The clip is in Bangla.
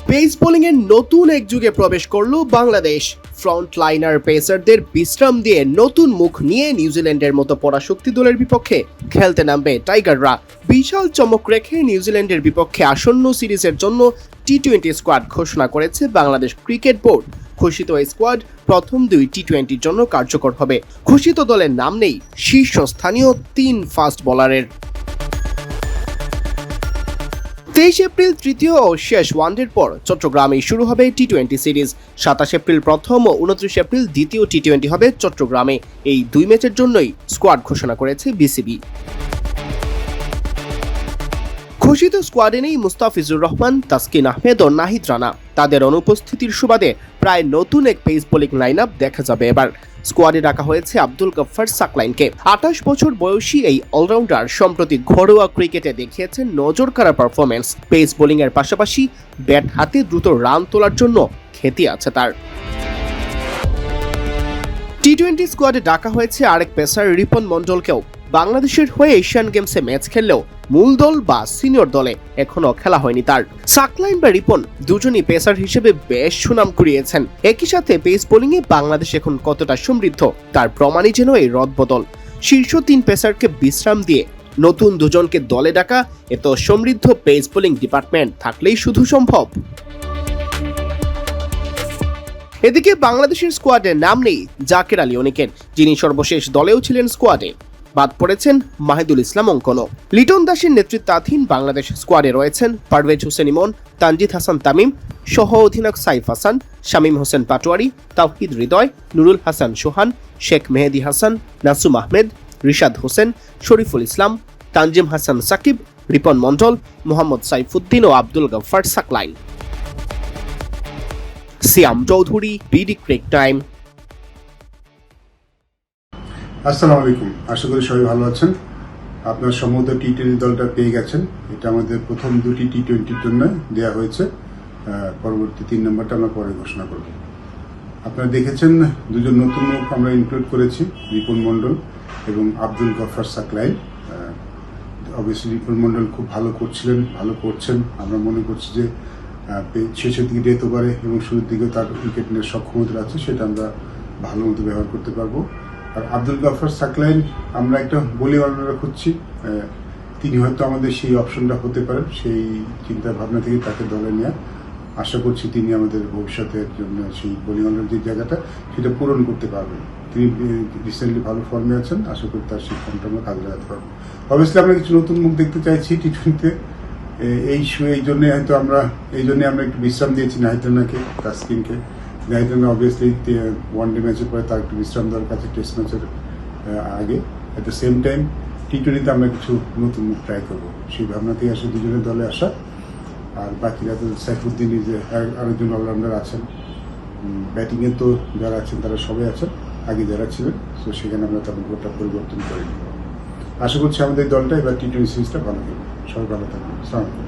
পেস বোলিংয়ের নতুন এক যুগে প্রবেশ করলো বাংলাদেশ। ফ্রন্ট লাইনার পেসারদের বিশ্রাম দিয়ে নতুন মুখ নিয়ে নিউজিল্যান্ডের মতো পরাশক্তি দলের বিপক্ষে খেলতে নামবে টাইগাররা। বিশাল চমক রেখে নিউজিল্যান্ডের বিপক্ষে আসন্ন সিরিজের জন্য টি-20 স্কোয়াড ঘোষণা করেছে বাংলাদেশ ক্রিকেট বোর্ড। ঘোষিত এই স্কোয়াড প্রথম 2 টি-20-র জন্য কার্যকর হবে। ঘোষিত দলের নাম নেই শীর্ষস্থানীয় 3 ফাস্ট বোলারের। 23 এপ্রিল তৃতীয় ও শেষ ওয়ানডের পর চট্টগ্রামে শুরু হবে টি-20 সিরিজ। 27 এপ্রিল প্রথম ও 29 এপ্রিল দ্বিতীয় টি-20 হবে চট্টগ্রামে। এই 2 ম্যাচের জন্যই স্কোয়াড ঘোষণা করেছে বিসিবি। ঘোষিত স্কোয়াডে নেই মুস্তাফিজুর রহমান, তাসকিন আহমেদ ও নাহিদ রানা। তাদের অনুপস্থিতির সুবাদে প্রায় নতুন এক পেস বোলিং লাইন আপ দেখা যাবে এবার। স্কোয়াডে রাখা হয়েছে আব্দুল গফফার সাকলাইনকে। 28 বছর বয়সী এই অলরাউন্ডার সম্প্রতি ঘরোয়া ক্রিকেটে দেখিয়েছেন নজরকাড়া পারফরমেন্স। পেস বোলিং এর পাশাপাশি ব্যাট হাতে দ্রুত রান তোলার জন্য খ্যাতি আছে তার। টি-20 স্কোয়াডে ডাকা হয়েছে আরেক পেসার রিপন মন্ডলকেও। বাংলাদেশের হয়ে এশিয়ান গেমসে ম্যাচ খেললেও মূল দল বা সিনিয়র দলে এখনো খেলা হয়নি তার। সাকলাইন বা রিপন দুজনই পেসার হিসেবে বেশ সুনাম কুড়িয়েছেন। একই সাথে পেস বোলিংয়ে বাংলাদেশ এখন কতটা সমৃদ্ধ তার প্রমাণই যেন এই রদবদল। শীর্ষ 3 পেসারকে বিশ্রাম দিয়ে নতুন দুজনকে দলে ডাকা, এত সমৃদ্ধ পেস বোলিং ডিপার্টমেন্ট থাকলেই শুধু সম্ভব। এদিকে বাংলাদেশের স্কোয়াডে নাম নেই জাকের আলী অনিকের, যিনি সর্বশেষ দলেও ছিলেন স্কোয়াডে। বাদ পড়েছেন মাহিদুল ইসলাম অঙ্কনও। লিটন দাসের নেতৃত্বাধীন বাংলাদেশ স্কোয়াডে রয়েছেন পারভেজ হোসেন ইমন, তানজিদ হাসান তামিম, সহ অধিনায়ক সাইফ হাসান, শামীম হোসেন পাটোয়ারি, তাওহিদ হৃদয়, নুরুল হাসান সোহান, শেখ মেহেদি হাসান, নাসুম আহমেদ, রিশাদ হোসেন, শরীফুল ইসলাম, তানজিম হাসান সাকিব, রিপন মন্ডল, মোহাম্মদ সাইফুদ্দিন ও আব্দুল গফফার সাকলাইন। সিয়াম চৌধুরী, বিডি ক্রিক টাইম। আসসালামু আলাইকুম, আশা করি সবাই ভালো আছেন। আপনার সমুদ্র টি-20 দলটা পেয়ে গেছেন। এটা আমাদের প্রথম 2টি টি-20-র জন্য দেওয়া হয়েছে। পরবর্তী 3 নম্বরটা আমরা পরে ঘোষণা করব। আপনারা দেখেছেন দুজন নতুন মুখ আমরা ইনক্লুড করেছি, রিপন মন্ডল এবং আব্দুল গফফার সাকলাইন। অবভিয়াসলি রিপন মন্ডল খুব ভালো করছেন। আমরা মনে করছি যে শেষের দিকে যেতে পারে এবং শুরুর দিকে তার উইকেট নেওয়ার সক্ষমতা আছে, সেটা আমরা ভালো মতো ব্যবহার করতে পারবো। আর আব্দুল গফফার সাকলাইন আমরা একটা বলি অলরাউন্ডার খুঁজছি। তিনি হয়তো আমাদের সেই অপশনটা হতে পারেন, সেই চিন্তা ভাবনা থেকে তাকে দলে নেওয়া। আশা করছি তিনি আমাদের ভবিষ্যতের জন্য সেই বলি অলরাউন্ডার যে জায়গাটা সেটা পূরণ করতে পারবেন। তিনি রিসেন্টলি ভালো ফর্মে আছেন, আশা করি তার সেই ফর্মটা আমরা কাজে লাগাতে পারবো। অবভিয়াসলি আমরা কিছু নতুন মুখ দেখতে চাইছি টি-20-তে। এই জন্য হয়তো আমরা একটু বিশ্রাম দিয়েছি নাহিদ রানাকে, তাসকিনকে। নাহিদ রানা অবভিয়াসলি ওয়ানডে ম্যাচের পরে তার একটু বিশ্রাম দরকার আছে টেস্ট ম্যাচের আগে। অ্যাট দ্য সেম টাইম টি-20-তে আমরা কিছু নতুন মুখ ট্রাই করবো, সেই ভাবনাতেই আসে দুজনের দলে আসা। আর বাকিরা তো সাইফুদ্দিনই যে আরেকজন অলরাউন্ডার আছেন, ব্যাটিংয়ে তো যারা আছেন তারা সবাই আছেন, আগে যারা ছিলেন। তো সেখানে আমরা তাদের গোটা পরিবর্তন করে নিব। আশা করছি আমাদের দলটা এবার টি-20 সিরিজটা ভালো হবে। সবাই ভালো থাকবেন। আসসালামু আলাইকুম।